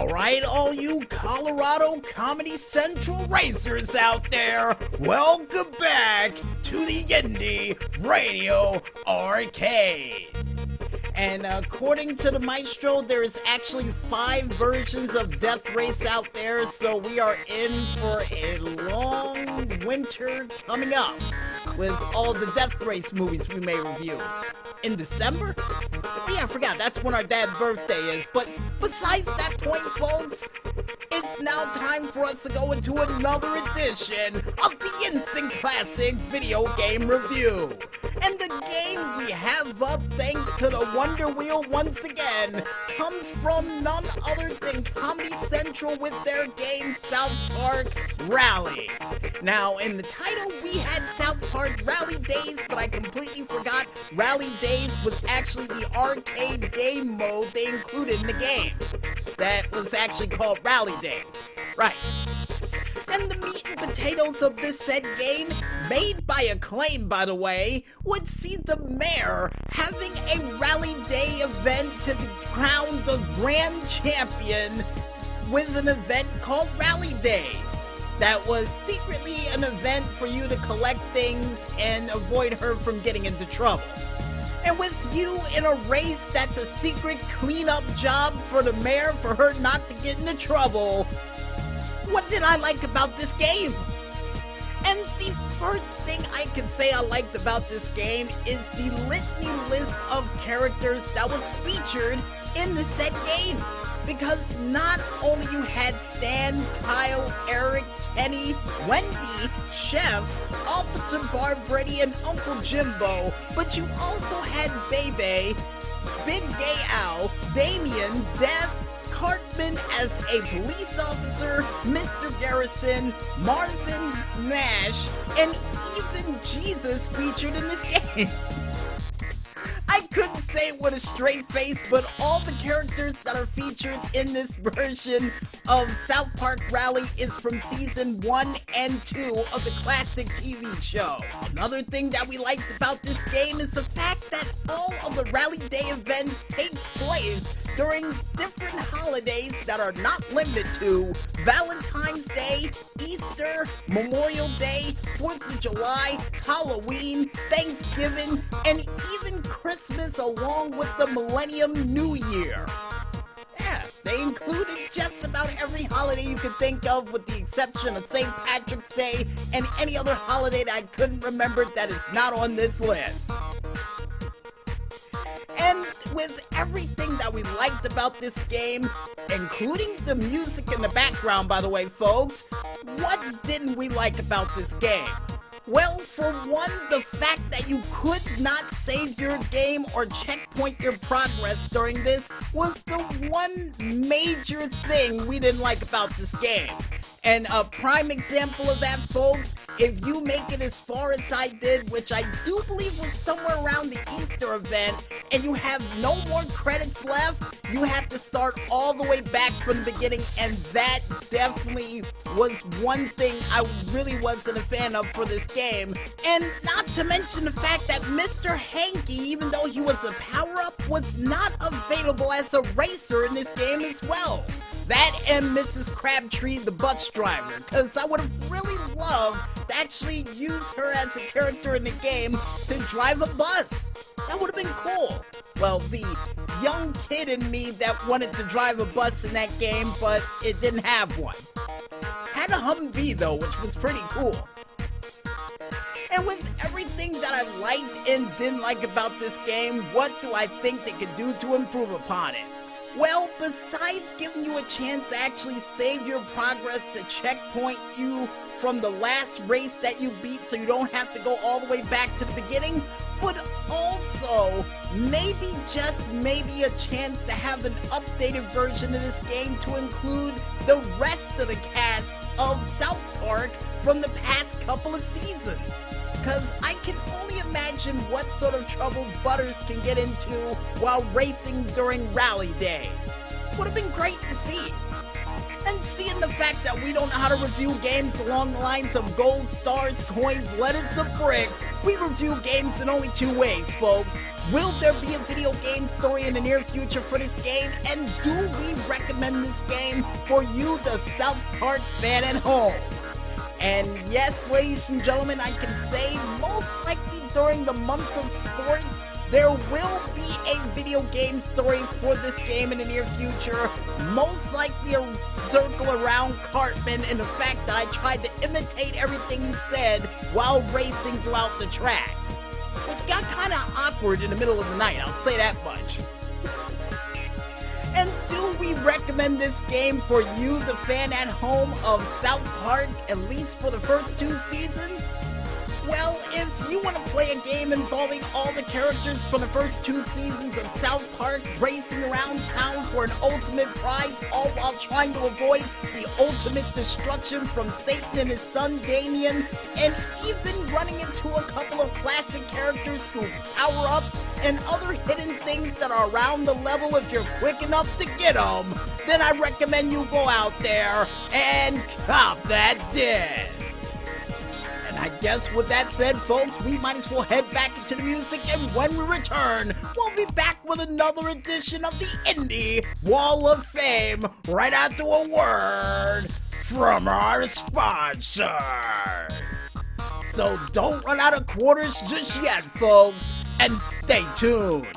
Alright, all you Colorado Comedy Central racers out there, welcome back to the Indy Radio Arcade. And according to the maestro, there is actually 5 versions of Death Race out there, so we are in for a long winter coming up with all the Death Race movies we may review. In December? Oh yeah, I forgot, that's when our dad's birthday is. But besides that point, folks, it's now time for us to go into another edition of the Instant Classic Video Game Review. And the game we have up, thanks to the Wonder Wheel once again, comes from none other than Comedy Central with their game South Park Rally. Now, in the title, we had South Park Rally Days, but I completely forgot Rally Days was actually the arcade game mode they included in the game. That was actually called Rally Days. Right. And the meat and potatoes of this said game, made by Acclaim by the way, would see the mayor having a Rally Day event to crown the grand champion with an event called Rally Days. That was secretly an event for you to collect things and avoid her from getting into trouble. And with you in a race that's a secret cleanup job for the mayor for her not to get into trouble, what did I like about this game? And the first thing I can say I liked about this game is the litany list of characters that was featured in the said game. Because not only you had Stan, Kyle, Eric, Kenny, Wendy, Chef, Officer Barbretti, and Uncle Jimbo, but you also had Bebe, Big Gay Al, Damien, Death, Cartman as a police officer, Mr. Garrison, Marvin, Nash, and even Jesus featured in this game. I couldn't say it with a straight face, but all the characters that are featured in this version of South Park Rally is from season 1 and 2 of the classic TV show. Another thing that we liked about this game is the fact that all of the Rally Day events takes place during different holidays that are not limited to Valentine's Day, Easter, Memorial Day, 4th of July, Halloween, Thanksgiving, and even Christmas along with the Millennium New Year. Yeah, they included just about every holiday you could think of with the exception of St. Patrick's Day and any other holiday that I couldn't remember that is not on this list. And with everything that we liked about this game, including the music in the background by the way folks, what didn't we like about this game? Well, for one, the fact that you could not save your game or checkpoint your progress during this was the one major thing we didn't like about this game. And a prime example of that, folks, if you make it as far as I did, which I do believe was somewhere around the Easter event, and you have no more credits left, you have to start all the way back from the beginning, and that definitely was one thing I really wasn't a fan of for this game. And not to mention the fact that Mr. Hanky, even though he was a power-up, was not available as a racer in this game as well. That and Mrs. Crabtree, the bus driver, because I would have really loved to actually use her as a character in the game to drive a bus. That would have been cool. Well, the young kid in me that wanted to drive a bus in that game, but it didn't have one. Had a Humvee though, which was pretty cool. And with everything that I liked and didn't like about this game, what do I think they could do to improve upon it? Well, besides giving you a chance to actually save your progress to checkpoint you from the last race that you beat so you don't have to go all the way back to the beginning, but also maybe, just maybe, a chance to have an updated version of this game to include the rest of the cast of South Park from the past couple of seasons. Because I can only imagine what sort of trouble Butters can get into while racing during Rally Days. Would have been great to see. And seeing the fact that we don't know how to review games along the lines of gold, stars, coins, letters, or bricks, we review games in only two ways, folks. Will there be a video game story in the near future for this game? And do we recommend this game for you, the South Park fan at home? And yes, ladies and gentlemen, I can say most likely during the month of sports, there will be a video game story for this game in the near future. Most likely a circle around Cartman and the fact that I tried to imitate everything he said while racing throughout the tracks. Which got kind of awkward in the middle of the night, I'll say that much. And do we recommend this game for you, the fan at home of South Park, at least for the first two seasons? Well, if you want to play a game involving all the characters from the first two seasons of South Park racing around town for an ultimate prize, all while trying to avoid the ultimate destruction from Satan and his son Damien, and even running into a couple of classic characters through power-ups and other hidden things that are around the level if you're quick enough to get them, then I recommend you go out there and cop that disc. I guess with that said, folks, we might as well head back into the music, and when we return, we'll be back with another edition of the Indy Wall of Fame right after a word from our sponsor. So don't run out of quarters just yet, folks, and stay tuned.